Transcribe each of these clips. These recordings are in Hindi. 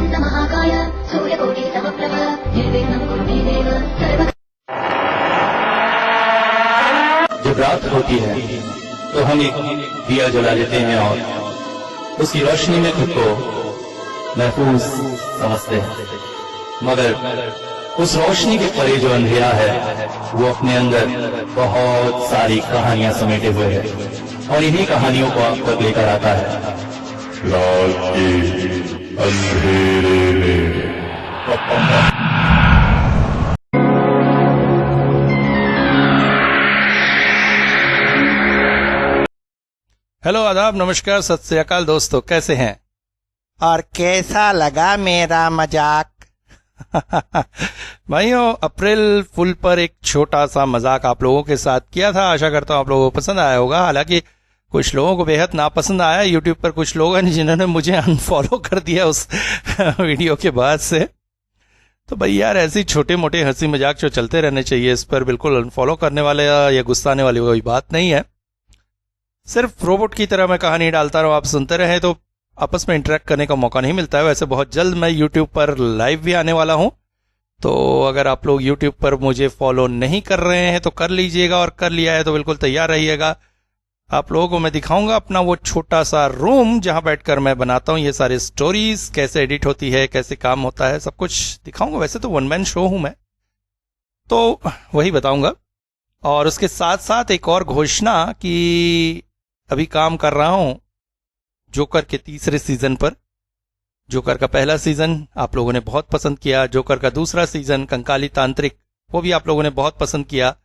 महाकाय सूर्यकोटि समप्रभ निर्विघ्नं कुरु मे देव सर्व। जब रात होती है तो हम एक दिया जला लेते हैं और उसकी रोशनी में खुद को महफूज समझते हैं, मगर उस रोशनी के परे जो अंधेरा है वो अपने अंदर बहुत सारी कहानियां समेटे हुए है और इन्हीं कहानियों को आप तक लेकर आता है रात के अंधेरे में। हेलो, आदाब, नमस्कार, सत श्री अकाल दोस्तों, कैसे हैं? और कैसा लगा मेरा मजाक? भाइयों, अप्रैल फुल पर एक छोटा सा मजाक आप लोगों के साथ किया था। आशा करता हूं आप लोगों को पसंद आया होगा। हालांकि कुछ लोगों को बेहद नापसंद आया। यूट्यूब पर कुछ लोग हैं जिन्होंने मुझे अनफॉलो कर दिया उस वीडियो के बाद से। तो भाई यार, ऐसी छोटे मोटे हंसी मजाक जो चलते रहने चाहिए, इस पर बिल्कुल अनफॉलो करने वाले या गुस्सा आने वाली कोई बात नहीं है। सिर्फ रोबोट की तरह मैं कहानी डालता रहूं, आप सुनते रहे, तो आपस में इंटरेक्ट करने का मौका नहीं मिलता है। वैसे बहुत जल्द मैं YouTube पर लाइव भी आने वाला हूं, तो अगर आप लोग YouTube पर मुझे फॉलो नहीं कर रहे हैं तो कर लीजिएगा, और कर लिया है तो बिल्कुल तैयार रहिएगा। आप लोगों को मैं दिखाऊंगा अपना वो छोटा सा रूम जहां बैठकर मैं बनाता हूं ये सारे स्टोरीज, कैसे एडिट होती है, कैसे काम होता है, सब कुछ दिखाऊंगा। वैसे तो वन मैन शो हूं मैं, तो वही बताऊंगा। और उसके साथ साथ एक और घोषणा कि अभी काम कर रहा हूं जोकर के तीसरे सीजन पर। जोकर का पहला सीजन आप लोगों ने बहुत पसंद किया, जोकर का दूसरा सीजन कंकाली तांत्रिक, वो भी आप लोगों ने बहुत पसंद किया।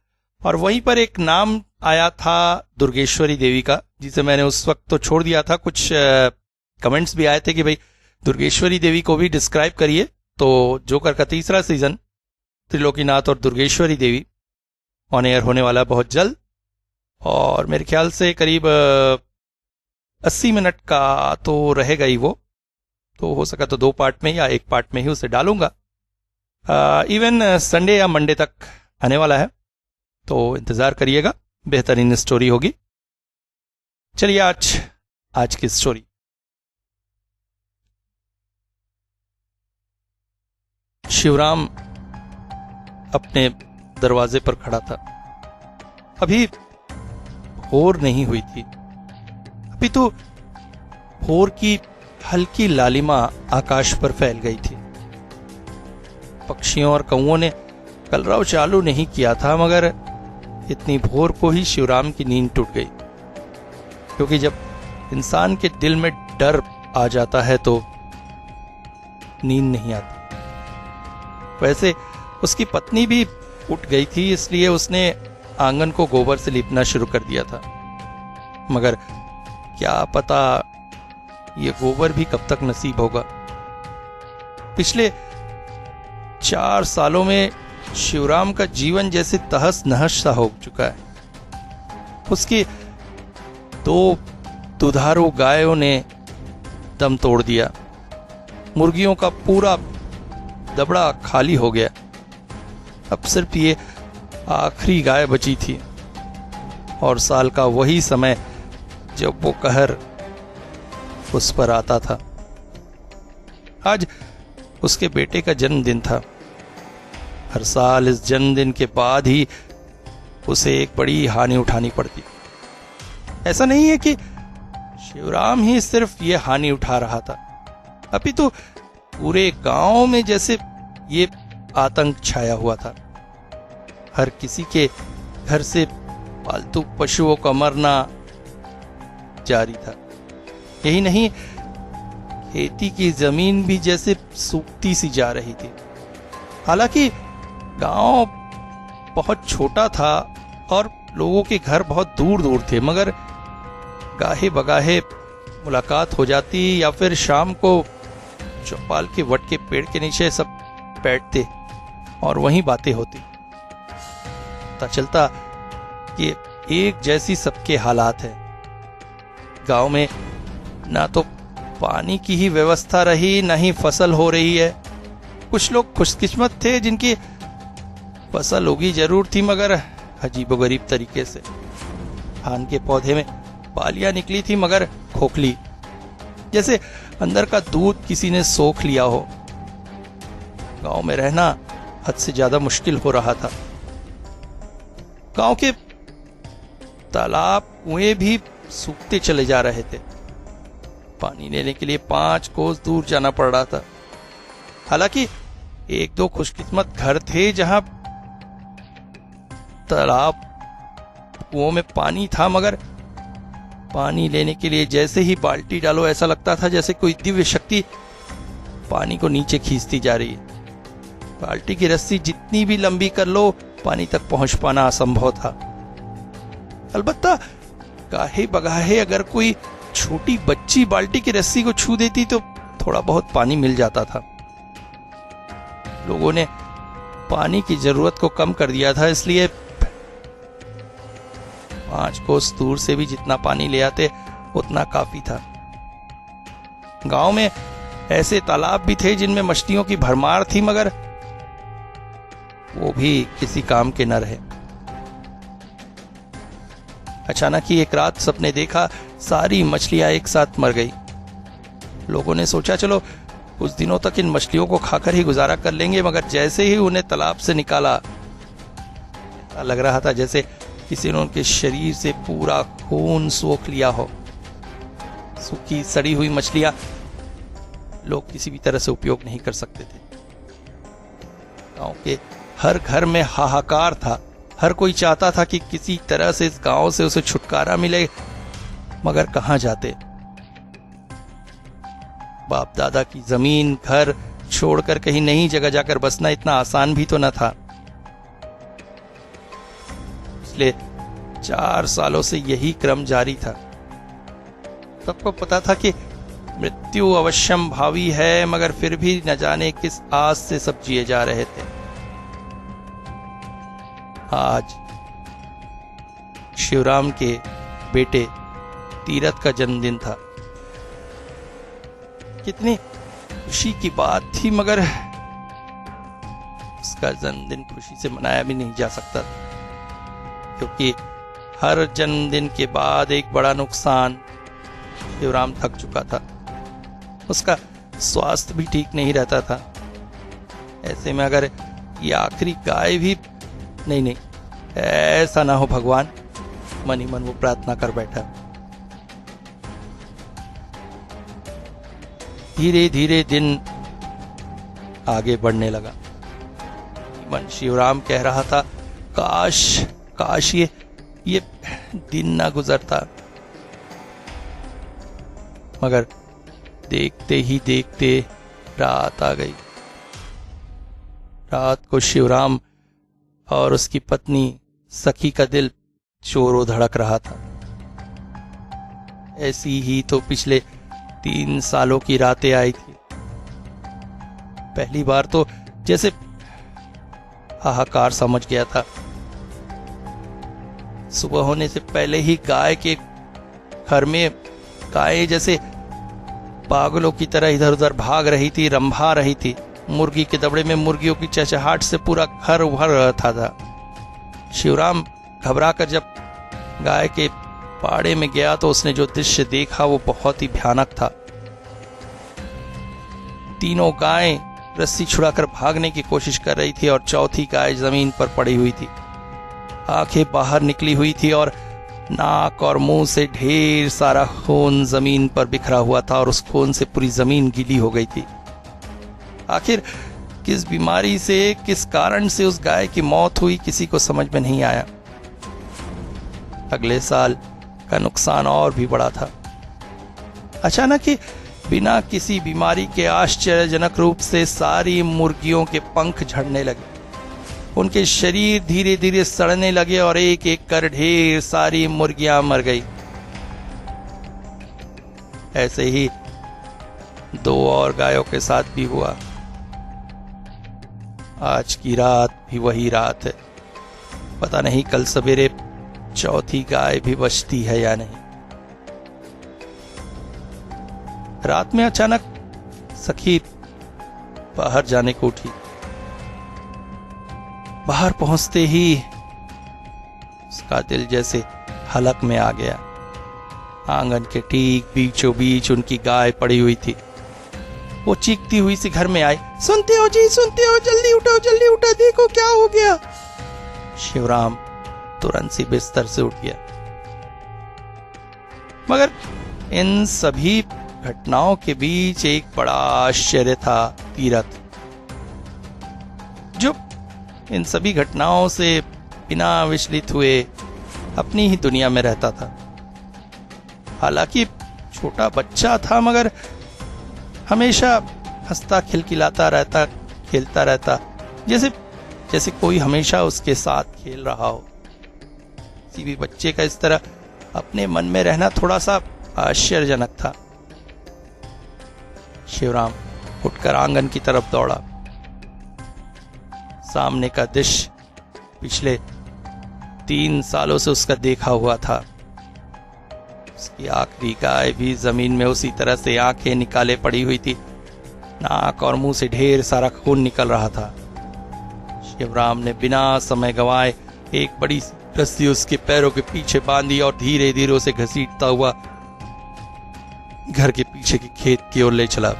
और वहीं पर एक नाम आया था दुर्गेश्वरी देवी का, जिसे मैंने उस वक्त तो छोड़ दिया था। कुछ कमेंट्स भी आए थे कि भाई दुर्गेश्वरी देवी को भी डिस्क्राइब करिए। तो जोकर का तीसरा सीजन त्रिलोकीनाथ और दुर्गेश्वरी देवी ऑन एयर होने वाला बहुत जल्द, और मेरे ख्याल से करीब 80 मिनट का तो रहेगा ही वो। तो हो सका तो 2 पार्ट में या 1 पार्ट में ही उसे डालूंगा। इवन संडे या मंडे तक आने वाला है, तो इंतजार करिएगा, बेहतरीन स्टोरी होगी। चलिए आज की स्टोरी। शिवराम अपने दरवाजे पर खड़ा था। अभी भोर नहीं हुई थी, अभी तो भोर की हल्की लालिमा आकाश पर फैल गई थी। पक्षियों और कौओं ने कलरव चालू नहीं किया था, मगर इतनी भोर को ही शिवराम की नींद टूट गई। क्योंकि जब इंसान के दिल में डर आ जाता है तो नींद नहीं आती। वैसे उसकी पत्नी भी उठ गई थी, इसलिए उसने आंगन को गोबर से लीपना शुरू कर दिया था। मगर क्या पता ये गोबर भी कब तक नसीब होगा। पिछले 4 सालों में शिवराम का जीवन जैसे तहस नहस सा हो चुका है। उसकी 2 दुधारू गायों ने दम तोड़ दिया, मुर्गियों का पूरा दबड़ा खाली हो गया। अब सिर्फ ये आखिरी गाय बची थी, और साल का वही समय जब वो कहर उस पर आता था। आज उसके बेटे का जन्मदिन था। हर साल इस जन्मदिन के बाद ही उसे एक बड़ी हानि उठानी पड़ती। ऐसा नहीं है कि शिवराम ही सिर्फ ये हानि उठा रहा था, अभी तो पूरे गांव में जैसे ये आतंक छाया हुआ था। हर किसी के घर से पालतू पशुओं का मरना जारी था। यही नहीं, खेती की जमीन भी जैसे सूखती सी जा रही थी। हालांकि गांव बहुत छोटा था और लोगों के घर बहुत दूर दूर थे, मगर गाहे बगाहे मुलाकात हो जाती, या फिर शाम को चौपाल के वट के पेड़ के नीचे सब बैठते और वहीं बातें होती। पता चलता कि एक जैसी सबके हालात है। गांव में ना तो पानी की ही व्यवस्था रही, ना ही फसल हो रही है। कुछ लोग खुशकिस्मत थे जिनकी फसल उगी जरूर थी, मगर अजीबोगरीब तरीके से। धान के पौधे में बालियां निकली थी, मगर खोखली। जैसे अंदर का दूध किसी ने सोख लिया हो। गांव में रहना हद से ज्यादा मुश्किल हो रहा था। गांव के तालाब कुएं भी सूखते चले जा रहे थे। पानी लेने के लिए 5 कोस दूर जाना पड़ रहा था। हालांकि 1-2 खुशकिस्मत घर थे जहां तालाब कुओं में पानी था, मगर पानी लेने के लिए जैसे ही बाल्टी डालो ऐसा लगता था जैसे कोई दिव्य शक्ति पानी को नीचे खींचती जा रही है। बाल्टी की रस्सी जितनी भी लंबी कर लो, पानी तक पहुंच पाना असंभव था। अलबत्ता गाहे बगाहे अगर कोई छोटी बच्ची बाल्टी की रस्सी को छू देती तो थोड़ा बहुत पानी मिल जाता था। लोगों ने पानी की जरूरत को कम कर दिया था, इसलिए 5 कोस दूर से भी जितना पानी ले आते उतना काफी था। गांव में ऐसे तालाब भी थे जिनमें मछलियों की भरमार थी, मगर वो भी किसी काम के न रहे। अचानक ही एक रात सबने देखा सारी मछलियां एक साथ मर गई। लोगों ने सोचा चलो कुछ दिनों तक इन मछलियों को खाकर ही गुजारा कर लेंगे, मगर जैसे ही उन्हें तालाब से निकाला लग रहा था जैसे किसी ने उनके शरीर से पूरा खून सोख लिया हो। सूखी सड़ी हुई मछलियां लोग किसी भी तरह से उपयोग नहीं कर सकते थे। गांव के हर घर में हाहाकार था। हर कोई चाहता था कि किसी तरह से इस गांव से उसे छुटकारा मिले, मगर कहां जाते। बाप दादा की जमीन घर छोड़कर कहीं नई जगह जाकर बसना इतना आसान भी तो न था। पिछले 4 सालों से यही क्रम जारी था। सबको पता था कि मृत्यु अवश्यम भावी है, मगर फिर भी न जाने किस आस से सब जिए जा रहे थे। आज शिवराम के बेटे तीरथ का जन्मदिन था। कितनी खुशी की बात थी, मगर उसका जन्मदिन खुशी से मनाया भी नहीं जा सकता था, क्योंकि हर जन्मदिन के बाद एक बड़ा नुकसान। शिवराम थक चुका था। उसका स्वास्थ्य भी ठीक नहीं रहता था। ऐसे में अगर ये आखिरी गाय भी नहीं, ऐसा ना हो भगवान, मन ही मन वो प्रार्थना कर बैठा। धीरे धीरे दिन आगे बढ़ने लगा। मन शिवराम कह रहा था काश ये दिन ना गुजरता, मगर देखते ही देखते रात आ गई। रात को शिवराम और उसकी पत्नी सखी का दिल चोरों धड़क रहा था। ऐसी ही तो पिछले 3 सालों की रातें आई थी। पहली बार तो जैसे हाहाकार समझ गया था। सुबह होने से पहले ही गाय के घर में गायें जैसे पागलों की तरह इधर उधर भाग रही थी, रंभा रही थी। मुर्गी के दबड़े में मुर्गियों की चहचहाहट से पूरा घर उभर रहा था। शिवराम घबराकर जब गाय के पाड़े में गया तो उसने जो दृश्य देखा वो बहुत ही भयानक था। तीनों गायें रस्सी छुड़ाकर भागने की कोशिश कर रही थी और चौथी गाय जमीन पर पड़ी हुई थी। आंखें बाहर निकली हुई थी और नाक और मुंह से ढेर सारा खून जमीन पर बिखरा हुआ था और उस खून से पूरी जमीन गीली हो गई थी। आखिर किस बीमारी से, किस कारण से उस गाय की मौत हुई, किसी को समझ में नहीं आया। अगले साल का नुकसान और भी बड़ा था। अचानक ही बिना किसी बीमारी के आश्चर्यजनक रूप से सारी मुर्गियों के पंख झड़ने लगे। उनके शरीर धीरे धीरे सड़ने लगे और एक एक कर ढेर सारी मुर्गियां मर गई। ऐसे ही 2 और गायों के साथ भी हुआ। आज की रात भी वही रात है। पता नहीं कल सवेरे चौथी गाय भी बचती है या नहीं। रात में अचानक सखी बाहर जाने को उठी। बाहर पहुंचते ही उसका दिल जैसे हलक में आ गया। आंगन के ठीक बीचों बीच उनकी गाय पड़ी हुई थी। वो चीखती हुई सी घर में आई, सुनते हो जी, सुनते हो, जल्दी उठो, जल्दी उठो, देखो क्या हो गया। शिवराम तुरंत सी बिस्तर से उठ गया। मगर इन सभी घटनाओं के बीच एक बड़ा आश्चर्य था तीरथ, जो इन सभी घटनाओं से बिना विचलित हुए अपनी ही दुनिया में रहता था। हालांकि छोटा बच्चा था, मगर हमेशा हंसता खिलखिलाता रहता, खेलता रहता, जैसे कोई हमेशा उसके साथ खेल रहा हो। किसी भी बच्चे का इस तरह अपने मन में रहना थोड़ा सा आश्चर्यजनक था। शिवराम उठकर आंगन की तरफ दौड़ा। सामने का दृश्य पिछले 3 सालों से उसका देखा हुआ था। उसकी आखिरी गाय भी जमीन में उसी तरह से आंखें निकाले पड़ी हुई थी। नाक और मुंह से ढेर सारा खून निकल रहा था। शिवराम ने बिना समय गंवाए एक बड़ी रस्सी उसके पैरों के पीछे बांधी और धीरे धीरे उसे घसीटता हुआ घर के पीछे के खेत की ओर ले चला।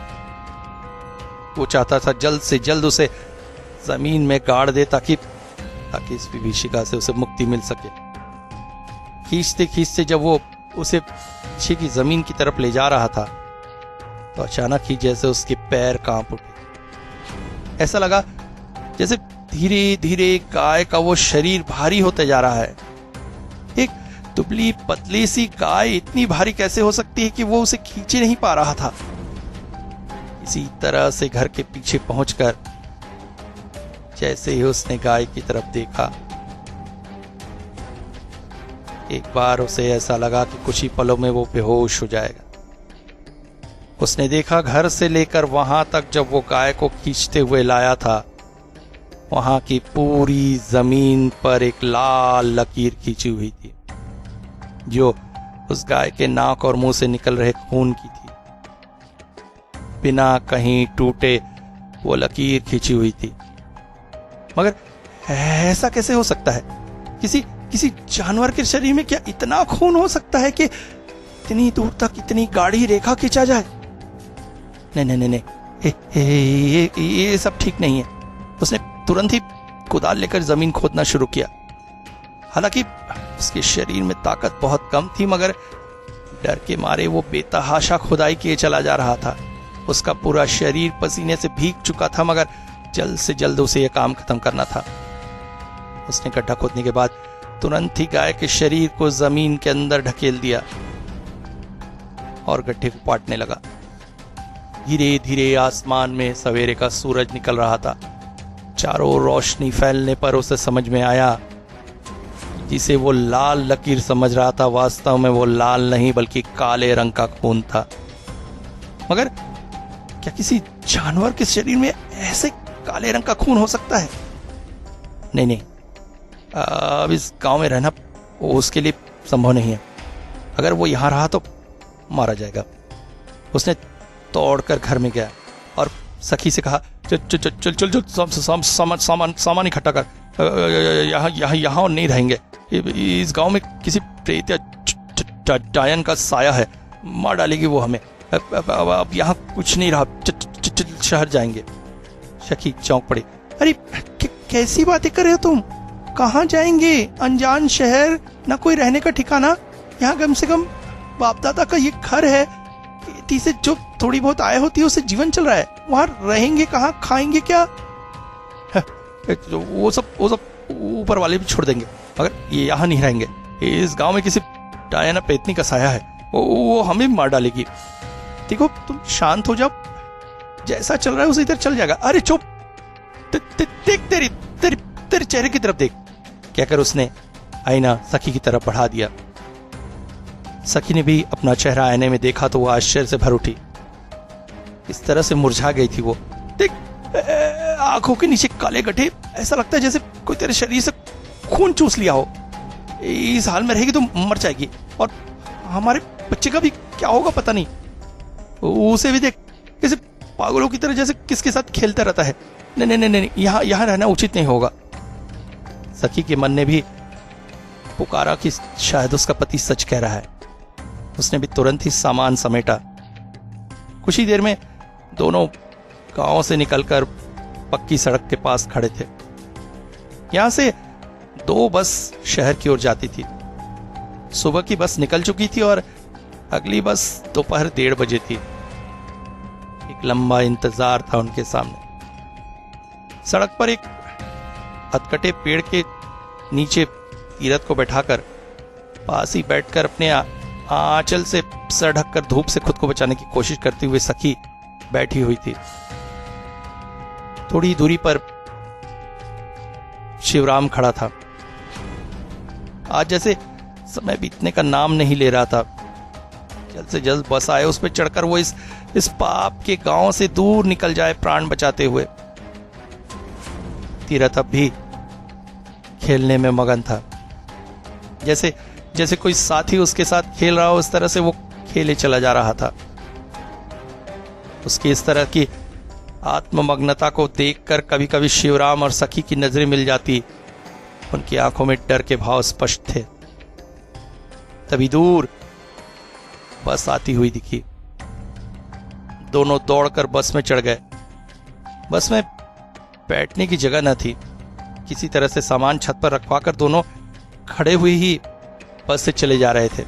वो चाहता था जल्द से जल्द उसे जमीन में गाड़ दे ताकि इस विभीषिका से उसे मुक्ति मिल सके। खींचते खींचते जब वो उसे पीछे की जमीन की तरफ ले जा रहा था तो अचानक ही जैसे उसके पैर कांप उठे। ऐसा लगा जैसे धीरे धीरे गाय का वो शरीर भारी होते जा रहा है। एक दुबली पतली सी गाय इतनी भारी कैसे हो सकती है कि वो उसे खींचे नहीं पा रहा था। इसी तरह से घर के पीछे पहुंचकर जैसे ही उसने गाय की तरफ देखा, एक बार उसे ऐसा लगा कि कुछ ही पलों में वो बेहोश हो जाएगा। उसने देखा घर से लेकर वहां तक जब वो गाय को खींचते हुए लाया था, वहां की पूरी जमीन पर एक लाल लकीर खींची हुई थी जो उस गाय के नाक और मुंह से निकल रहे खून की थी। बिना कहीं टूटे वो लकीर खींची हुई थी। मगर ऐसा कैसे हो सकता है? किसी जानवर के शरीर में क्या इतना खून हो सकता है कि इतनी दूर तक इतनी गाढ़ी रेखा खींचा जाए? नहीं, ये सब ठीक नहीं है। उसने तुरंत ही कुदाल लेकर जमीन खोदना शुरू किया। हालांकि उसके शरीर में ताकत बहुत कम थी, मगर डर के मारे वो बेतहाशा खुदाई किए चला जा रहा था। उसका पूरा शरीर पसीने से भीग चुका था, मगर जल्द से जल्द उसे यह काम खत्म करना था। उसने गड्ढा खोदने के बाद तुरंत ही गाय के शरीर को जमीन के अंदर ढकेल दिया और गड्ढे को पाटने लगा। धीरे धीरे आसमान में सवेरे का सूरज निकल रहा था। चारों रोशनी फैलने पर उसे समझ में आया जिसे वो लाल लकीर समझ रहा था, वास्तव में वो लाल नहीं बल्कि काले रंग का खून था। मगर क्या किसी जानवर के शरीर में ऐसे काले रंग का खून हो सकता है? नहीं, अब इस गांव में रहना उसके लिए संभव नहीं है। अगर वो यहां रहा तो मारा जाएगा। उसने तोड़कर घर में गया और सखी से कहा, चल सामान इकट्ठा कर, यहाँ नहीं रहेंगे। इस गांव में किसी प्रेत या डायन का साया है, मार डालेगी वो हमें। अब यहाँ कुछ नहीं रहा, शहर जाएंगे। सखी चौंक पड़ी। अरे कैसी बातें कर रहे हो तुम? कहाँ जाएंगे? अनजान शहर, ना कोई रहने का ठिकाना। यहाँ कम से कम बाप दादा का ये घर है, खेती से जो थोड़ी बहुत आय होती है उससे जीवन चल रहा है। वहां रहेंगे कहाँ, खाएंगे क्या? वो सब ऊपर वाले भी छोड़ देंगे, मगर ये यहाँ नहीं रहेंगे। इस गांव में किसी डायना पेतनी का साया है, वो हमें मार डालेगी। देखो तुम शांत हो जाओ, जैसा चल रहा है उसी तरह चल जाएगा। अरे चुप, देख तेरे चेहरे की तरफ देख। कहकर उसने आईना सखी की तरफ बढ़ा दिया। सखी ने भी अपना चेहरा आईने में देखा तो वो आश्चर्य से भर उठी। इस तरह से मुरझा गई थी वो। देख, आंखों के नीचे काले गड्ढे, ऐसा लगता है जैसे कोई तेरे शरीर से खून चूस लिया हो। इस हाल में रहेगी तो मर जाएगी, और हमारे बच्चे का भी क्या होगा पता नहीं। उसे भी देख, कैसे पागलों की तरह जैसे किसके साथ खेलता रहता है। नहीं, यहाँ रहना उचित नहीं होगा। सखी के मन ने भी पुकारा कि शायद उसका पति सच कह रहा है। उसने भी तुरंत ही सामान समेटा। कुछ ही देर में दोनों गांव से निकलकर पक्की सड़क के पास खड़े थे। यहां से 2 बस शहर की ओर जाती थी। सुबह की बस निकल चुकी थी और अगली बस दोपहर 1:30 बजे थी। एक लंबा इंतजार था उनके सामने। सड़क पर एक हथकटे पेड़ के नीचे तीरथ को बैठाकर पास ही बैठकर अपने आंचल से सर ढककर धूप से खुद को बचाने की कोशिश करते हुए सखी बैठी हुई थी। थोड़ी दूरी पर शिवराम खड़ा था। आज जैसे समय बीतने का नाम नहीं ले रहा था। जल्द से जल्द बस आए, उस पर चढ़कर वो इस पाप के गांव से दूर निकल जाए प्राण बचाते हुए। तीरथ अब भी खेलने में मगन था। जैसे कोई साथी उसके साथ खेल रहा हो, उस तरह से वो खेले चला जा रहा था। उसकी इस तरह की आत्ममग्नता को देखकर कभी कभी शिवराम और सखी की नजरें मिल जाती। उनकी आंखों में डर के भाव स्पष्ट थे। तभी दूर बस आती हुई दिखी। दोनों दौड़कर बस में चढ़ गए। बस में बैठने की जगह न थी। किसी तरह से सामान छत पर रखवाकर दोनों खड़े हुए ही बस से चले जा रहे थे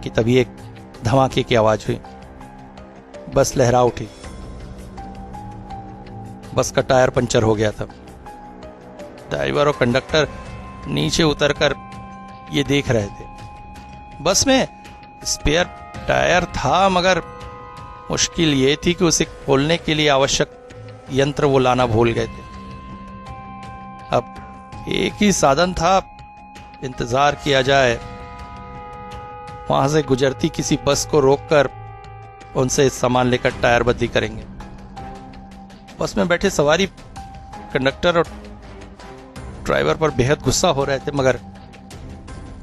कि तभी एक धमाके की आवाज हुई। बस लहरा उठी। बस का टायर पंचर हो गया था। ड्राइवर और कंडक्टर नीचे उतरकर ये देख रहे थे। बस में स्पेयर टायर था, मगर मुश्किल ये थी कि उसे खोलने के लिए आवश्यक यंत्र वो लाना भूल गए थे। अब एक ही साधन था, इंतजार किया जाए। वहां से गुजरती किसी बस को रोककर उनसे सामान लेकर टायर बदली करेंगे। बस में बैठे सवारी, कंडक्टर और ड्राइवर पर बेहद गुस्सा हो रहे थे, मगर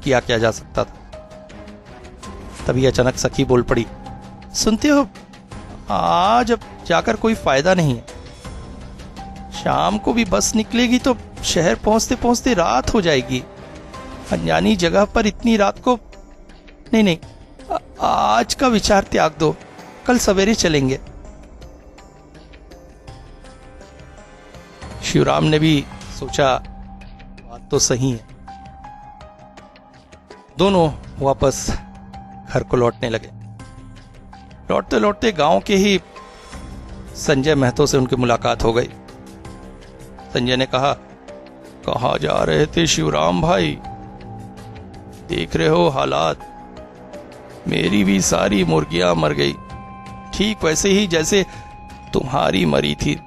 किया क्या जा सकता था। तभी अचानक सखी बोल पड़ी, सुनते हो, आज अब जाकर कोई फायदा नहीं है। शाम को भी बस निकलेगी तो शहर पहुंचते पहुंचते रात हो जाएगी। अनजानी जगह पर इतनी रात को नहीं, आज का विचार त्याग दो, कल सवेरे चलेंगे। शिवराम ने भी सोचा बात तो सही है। दोनों वापस घर को लौटने लगे। लौटते लौटते गांव के ही संजय महतो से उनकी मुलाकात हो गई। संजय ने कहा, कहाँ जा रहे थे शिवराम भाई? देख रहे हो हालात, मेरी भी सारी मुर्गियां मर गई, ठीक वैसे ही जैसे तुम्हारी मरी थी।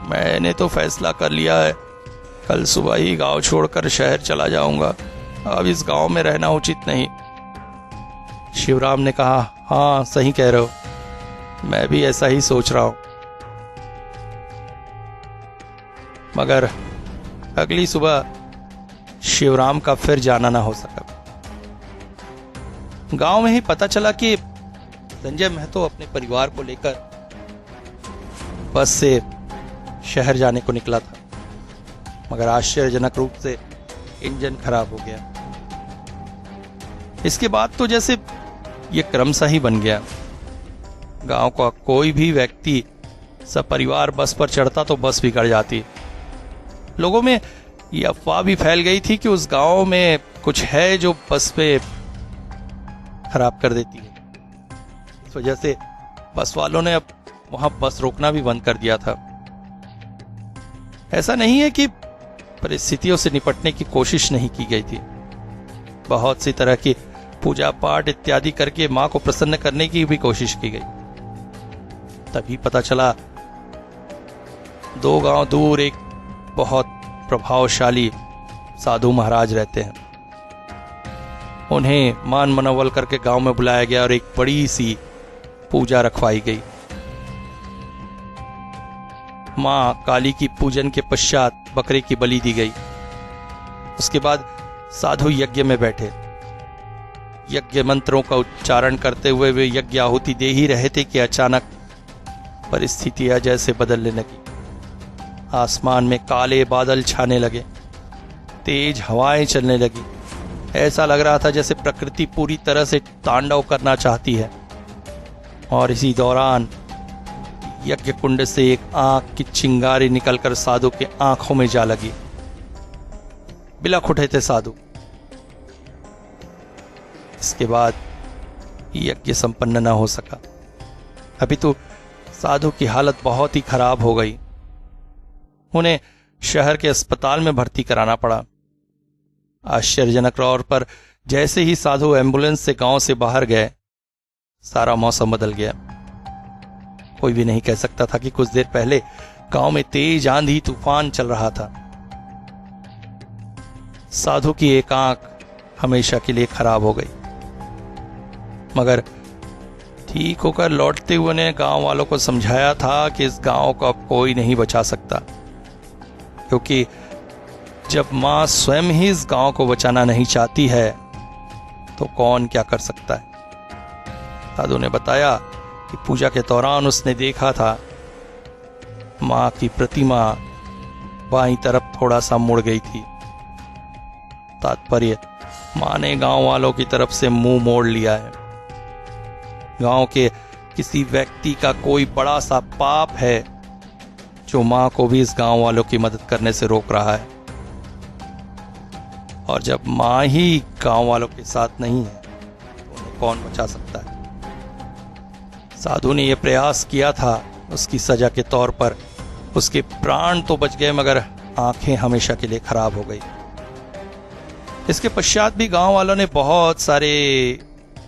मैंने तो फैसला कर लिया है, कल सुबह ही गांव छोड़कर शहर चला जाऊंगा। अब इस गांव में रहना उचित नहीं। शिवराम ने कहा, हाँ सही कह रहे हो, मैं भी ऐसा ही सोच रहा हूं। मगर अगली सुबह शिवराम का फिर जाना ना हो सका। गांव में ही पता चला कि संजय महतो अपने परिवार को लेकर बस से शहर जाने को निकला था, मगर आश्चर्यजनक रूप से इंजन खराब हो गया। इसके बाद तो जैसे ये क्रम सा ही बन गया। गांव का कोई भी व्यक्ति सपरिवार बस पर चढ़ता तो बस बिगड़ जाती। लोगों में ये अफवाह भी फैल गई थी कि उस गांव में कुछ है जो बस पे खराब कर देती है। इस वजह से बस वालों ने अब वहां बस रोकना भी बंद कर दिया था। ऐसा नहीं है कि परिस्थितियों से निपटने की कोशिश नहीं की गई थी। बहुत सी तरह की पूजा पाठ इत्यादि करके मां को प्रसन्न करने की भी कोशिश की गई। तभी पता चला 2 गांव दूर एक बहुत प्रभावशाली साधु महाराज रहते हैं। उन्हें मान मनोवल करके गांव में बुलाया गया और एक बड़ी सी पूजा रखवाई गई। मां काली की पूजन के पश्चात बकरे की बलि दी गई। उसके बाद साधु यज्ञ में बैठे। यज्ञ मंत्रों का उच्चारण करते हुए वे यज्ञ आहुति दे ही रहे थे कि अचानक परिस्थितियां जैसे बदलने लगी। आसमान में काले बादल छाने लगे, तेज हवाएं चलने लगी। ऐसा लग रहा था जैसे प्रकृति पूरी तरह से तांडव करना चाहती है। और इसी दौरान यज्ञ कुंड से एक आंख की चिंगारी निकलकर साधु के आंखों में जा लगी। बिलख उठे थे साधु। इसके बाद यज्ञ संपन्न न हो सका। अभी तो साधु की हालत बहुत ही खराब हो गई। उन्हें शहर के अस्पताल में भर्ती कराना पड़ा। आश्चर्यजनक तौर पर जैसे ही साधु एम्बुलेंस से गांव से बाहर गए, सारा मौसम बदल गया। कोई भी नहीं कह सकता था कि कुछ देर पहले गांव में तेज आंधी तूफान चल रहा था। साधु की एक आंख हमेशा के लिए खराब हो गई, मगर ठीक होकर लौटते हुए ने गांव वालों को समझाया था कि इस गांव को अब कोई नहीं बचा सकता, क्योंकि जब मां स्वयं ही इस गांव को बचाना नहीं चाहती है तो कौन क्या कर सकता है। साधु ने बताया कि पूजा के दौरान उसने देखा था मां की प्रतिमा बाईं तरफ थोड़ा सा मुड़ गई थी। तात्पर्य, मां ने गांव वालों की तरफ से मुंह मोड़ लिया है। गांव के किसी व्यक्ति का कोई बड़ा सा पाप है जो मां को भी इस गांव वालों की मदद करने से रोक रहा है। और जब मां ही गांव वालों के साथ नहीं है तो उन्हें कौन बचा सकता है। साधु ने यह प्रयास किया था, उसकी सजा के तौर पर उसके प्राण तो बच गए मगर आंखें हमेशा के लिए खराब हो गई। इसके पश्चात भी गांव वालों ने बहुत सारे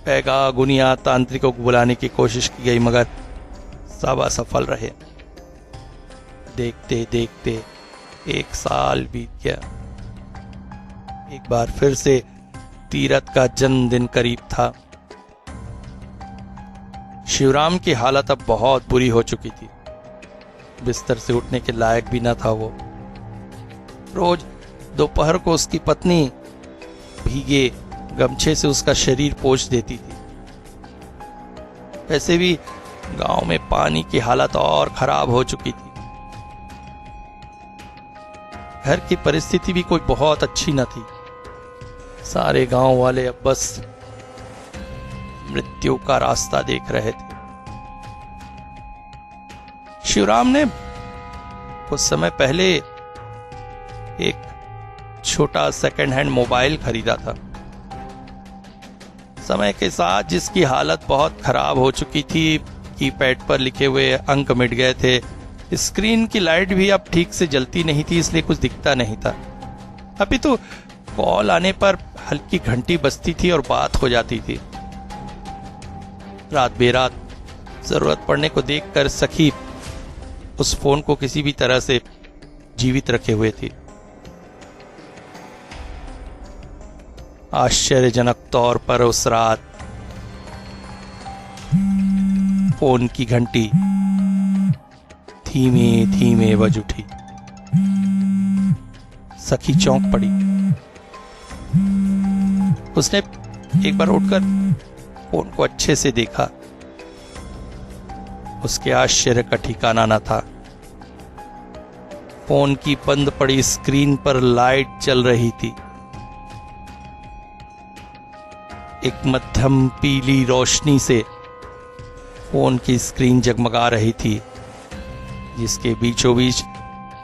पैगा गुनिया तांत्रिकों को बुलाने की कोशिश की गई, मगर सब असफल रहे। देखते देखते 1 साल बीत गया। एक बार फिर से तीरथ का जन्मदिन करीब था। शिवराम की हालत अब बहुत बुरी हो चुकी थी। बिस्तर से उठने के लायक भी न था वो। रोज दोपहर को उसकी पत्नी भीगे गमछे से उसका शरीर पोंछ देती थी। वैसे भी गांव में पानी की हालत और खराब हो चुकी थी। घर की परिस्थिति भी कोई बहुत अच्छी न थी। सारे गांव वाले अब बस मृत्यु का रास्ता देख रहे थे। शिवराम ने कुछ समय पहले एक छोटा सेकंड हैंड मोबाइल खरीदा था। समय के साथ जिसकी हालत बहुत खराब हो चुकी थी, कीपैड पर लिखे हुए अंक मिट गए थे, स्क्रीन की लाइट भी अब ठीक से जलती नहीं थी, इसलिए कुछ दिखता नहीं था। अभी तो कॉल आने पर हल्की घंटी बजती थी और बात हो जाती थी। रात बेरात जरूरत पड़ने को देखकर सखी उस फोन को किसी भी तरह से जीवित रखे हुए थी। आश्चर्यजनक तौर पर उस रात फोन की घंटी धीमे धीमे बज उठी। सखी चौंक पड़ी। उसने एक बार उठकर फोन को अच्छे से देखा। उसके आश्चर्य का ठिकाना न था। फोन की बंद पड़ी स्क्रीन पर लाइट जल रही थी। एक मध्यम पीली रोशनी से फोन की स्क्रीन जगमगा रही थी, जिसके बीचों बीच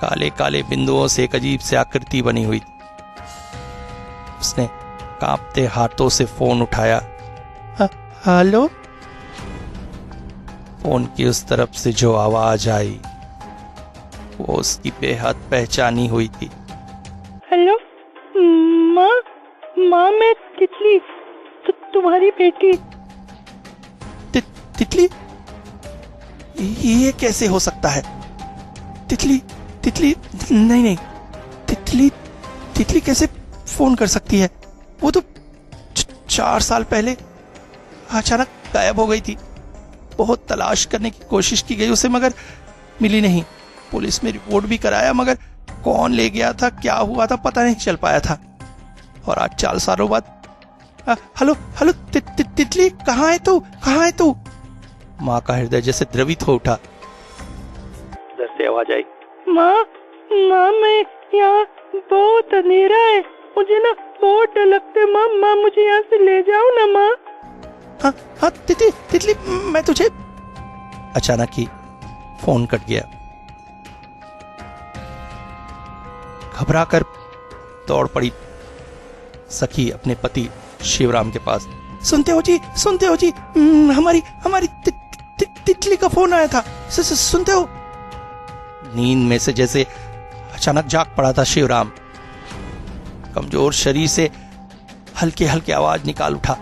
काले काले बिंदुओं से एक अजीब सी आकृति बनी हुई थी। उसने कांपते हाथों से फोन उठाया। हेलो? फोन की उस तरफ से जो आवाज आई वो उसकी बेहद पहचानी हुई थी। हेलो माँ, मैं तितली, तुम्हारी बेटी। तितली? ये कैसे हो सकता है? तितली नहीं, तितली कैसे फोन कर सकती है? वो तो 4 साल पहले अचानक गायब हो गई थी। बहुत तलाश करने की कोशिश की गई उसे, मगर मिली नहीं। पुलिस में रिपोर्ट भी कराया, मगर कौन ले गया था, क्या हुआ था, पता नहीं चल पाया था। और आज 4 सालों बाद हेलो तितली, कहाँ है तू? माँ का हृदय जैसे द्रवित हो उठा। इधर से आवाज आई। माँ, मैं यहाँ, बहुत अंधेरा है, मुझे ना बहुत डर लगता है। माँ, मुझे यहाँ से ले जाओ ना माँ। हाँ तितली, मैं तुझे अचानक ही फोन कट गया। घबराकर दौड़ पड़ी सखी अपने पति शिवराम के पास। सुनते हो जी, सुनते हो जी, हमारी हमारी तितली का फोन आया था, सुनते हो? नींद में से जैसे अचानक जाग पड़ा था शिवराम। कमजोर शरीर से हल्के हल्के आवाज निकाल उठा।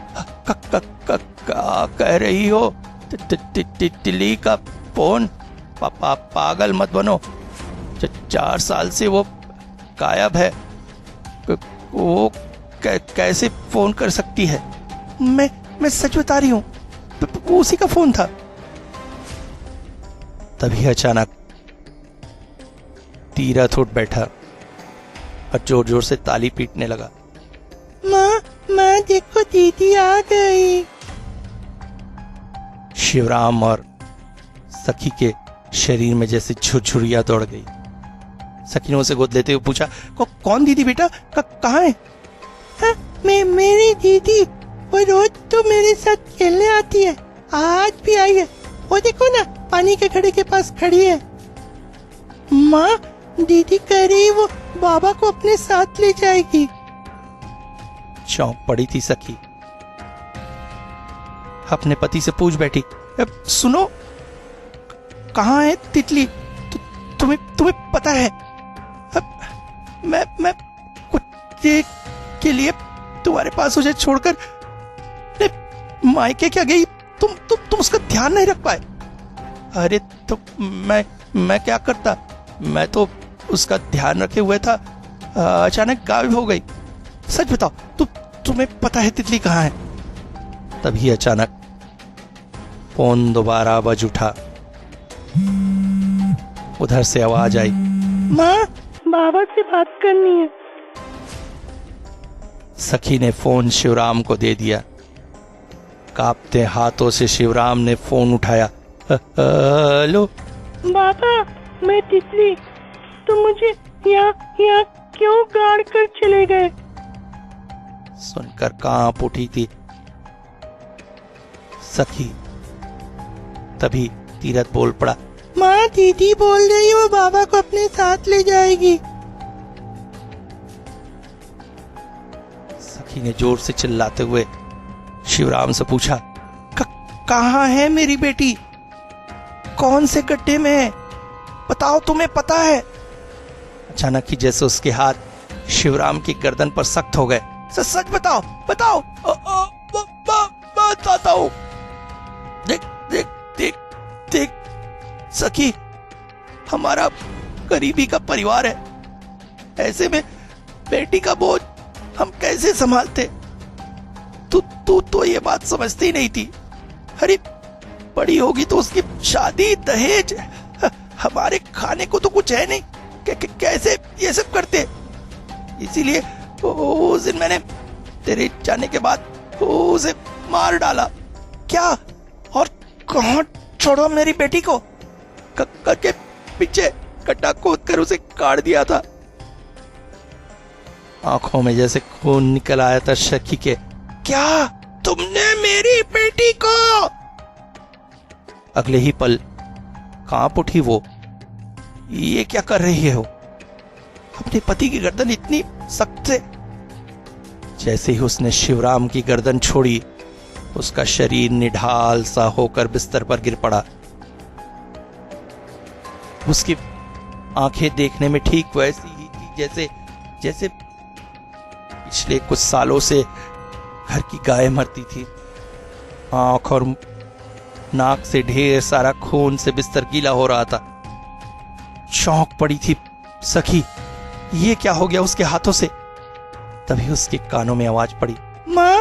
कह रही हो? तितली का फोन? पागल मत बनो, 4 साल से वो गायब है। वो कैसे फोन कर सकती है? मैं सच बता रही हूं, वो उसी का फोन था। तभी अचानक तीरथ उठ बैठा और जोर जोर से ताली पीटने लगा। माँ देखो, दीदी आ गई। शिवराम और सखी के शरीर में जैसे झुरझुरियां दौड़ गई। सखी ने उसे गोद लेते हुए पूछा, कौन दीदी बेटा, कहाँ है? हाँ, मेरी दीदी, वो रोज तो मेरे साथ खेलने आती है, आज भी आई है। वो देखो ना, पानी के घड़े के पास खड़ी है। माँ, दीदी कह रही वो बाबा को अपने साथ ले जाएगी। चौंक पड़ी थी सखी, अपने पति से पूछ बैठी, सुनो, कहाँ है तितली? तुम्हें पता है? मैं कुछ देर के लिए तुम्हारे पास उसे छोड़कर मायके क्या गई? तुम उसका ध्यान नहीं रख पाए? अरे तो मैं क्या करता? मैं तो उसका ध्यान रखे हुए था, अचानक गायब हो गई। सच बताओ, तुम्हें पता है तितली कहाँ है? तभी अचानक फोन दोबारा बज उठा। उधर से आवाज आई, माँ, बाबा से बात करनी है। सखी ने फोन शिवराम को दे दिया। कांपते हाथों से शिवराम ने फोन उठाया। हेलो बाबा, मैं तितली, तुम मुझे यहाँ क्यों गाड़ कर चले गए? सुनकर कांप उठी थी सखी। तभी तीरथ बोल पड़ा, माँ, दीदी बोल रही वो बाबा को अपने साथ ले जाएगी। सखी ने जोर से चिल्लाते हुए शिवराम से पूछा, कहाँ है मेरी बेटी? कौन से गड्ढे में है? बताओ, तुम्हें पता है? अचानक ही जैसे उसके हाथ शिवराम की गर्दन पर सख्त हो गए। सच बताओ, बताओ। बताता हूं। देख सखी, हमारा गरीबी का परिवार है, ऐसे में बेटी का बोझ हम कैसे संभालते? तू तो ये बात समझती नहीं थी। अरे बड़ी होगी तो उसकी शादी, दहेज, हमारे खाने को तो कुछ है नहीं, कैसे ये सब करते? इसीलिए उस दिन मैंने तेरे जाने के बाद उसे मार डाला। क्या? और कहाँ छोड़ो मेरी बेटी को? के पीछे गड्ढा खोद कर उसे काट दिया था। आंखों में जैसे खून निकल आया था सखी के। क्या तुमने मेरी बेटी को? अगले ही पल कांप उठी वो। ये क्या कर रही हो? अपने पति की गर्दन इतनी सख्त से। जैसे ही उसने शिवराम की गर्दन छोड़ी, उसका शरीर निढाल सा होकर बिस्तर पर गिर पड़ा। उसकी आंखें देखने में ठीक वैसी ही थी जैसे पिछले कुछ सालों से घर की गाय मरती थी। आंख और नाक से ढेर सारा खून से बिस्तर गीला हो रहा था। चौंक पड़ी थी सखी, ये क्या हो गया उसके हाथों से? तभी उसके कानों में आवाज पड़ी, माँ,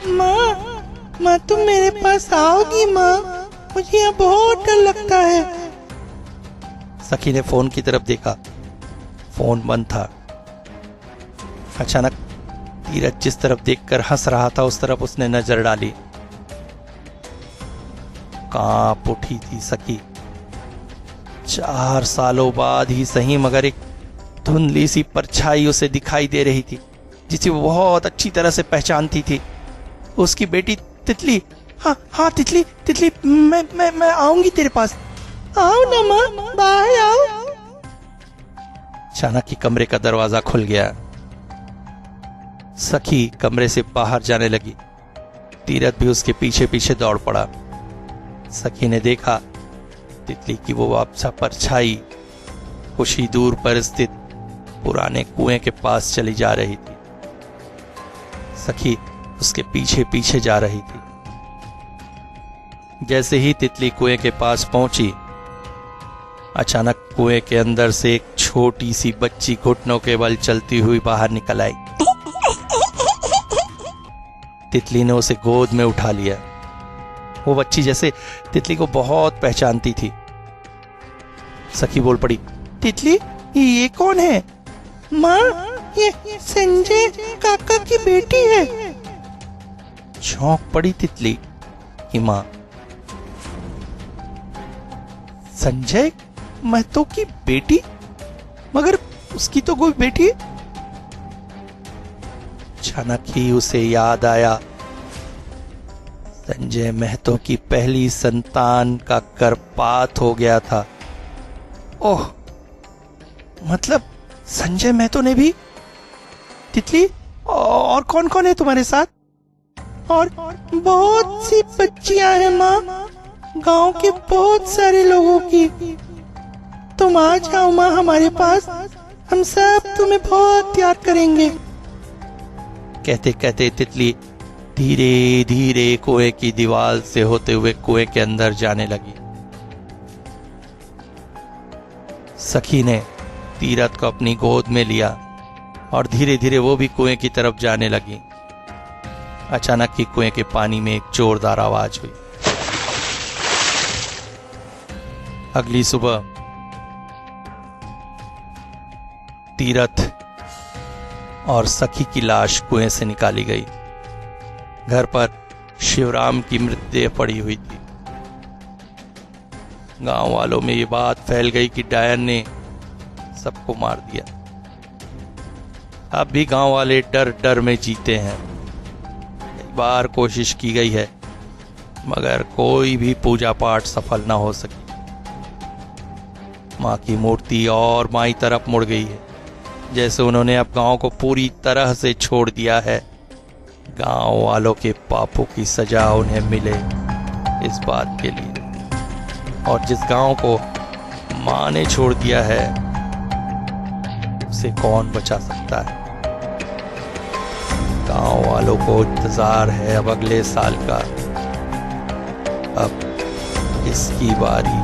माँ, माँ, तुम मेरे पास आओगी? माँ, मुझे यहाँ बहुत डर लगता है। सखी ने फोन की तरफ देखा, फोन बंद था। अचानक तीरथ जिस तरफ देखकर हंस रहा था उस तरफ उसने नजर डाली। कांप उठी थी सखी। 4 सालों बाद ही सही, मगर एक धुंधली सी परछाई उसे दिखाई दे रही थी जिसे वो बहुत अच्छी तरह से पहचानती थी। उसकी बेटी तितली हाँ हाँ तितली तितली, मैं आऊंगी तेरे पास। आओ ना माँ, बाहर आओ। अचानक ही कमरे का दरवाजा खुल गया। सखी कमरे से बाहर जाने लगी। तीरथ भी उसके पीछे पीछे दौड़ पड़ा। सखी ने देखा तितली की वो वापसा परछाई कुछ ही दूर पर स्थित पुराने कुएं के पास चली जा रही थी। सखी उसके पीछे पीछे जा रही थी। जैसे ही तितली कुएं के पास पहुंची, अचानक कुएं के अंदर से एक छोटी सी बच्ची घुटनों के बल चलती हुई बाहर निकल आई। तितली ने उसे गोद में उठा लिया। वो बच्ची जैसे तितली को बहुत पहचानती थी। सखी बोल पड़ी, तितली ये कौन है? माँ, ये संजय काका की बेटी है। चौंक पड़ी तितली की माँ। संजय महतो की बेटी? मगर उसकी तो कोई बेटी है। अचानक ही उसे याद आया, संजय महतो की पहली संतान का गर्भपात हो गया था। ओह, मतलब संजय महतो ने भी। तितली, और कौन कौन है तुम्हारे साथ? और बहुत सी बच्चियां हैं माँ, गांव के बहुत सारे लोगों की। तुम आ जाओ माँ हमारे पास, हम सब तुम्हें बहुत याद करेंगे। कहते कहते तितली धीरे धीरे कुएं की दीवार से होते हुए कुएं के अंदर जाने लगी। सखी ने तीरथ को अपनी गोद में लिया और धीरे धीरे वो भी कुएं की तरफ जाने लगी। अचानक ही कुएं के पानी में एक जोरदार आवाज हुई। अगली सुबह तीरथ और सखी की लाश कुएं से निकाली गई। घर पर शिवराम की मृतदेह पड़ी हुई थी। गांव वालों में ये बात फैल गई कि डायन ने सबको मार दिया। अब भी गांव वाले डर डर में जीते हैं। कई बार कोशिश की गई है मगर कोई भी पूजा पाठ सफल ना हो सकी। मां की मूर्ति और माई तरफ मुड़ गई है, जैसे उन्होंने अब गांव को पूरी तरह से छोड़ दिया है। गांव वालों के पापों की सजा उन्हें मिले इस बात के लिए। और जिस गांव को मां ने छोड़ दिया है उसे कौन बचा सकता है। गांव वालों को इंतजार है अब अगले साल का। अब इसकी बारी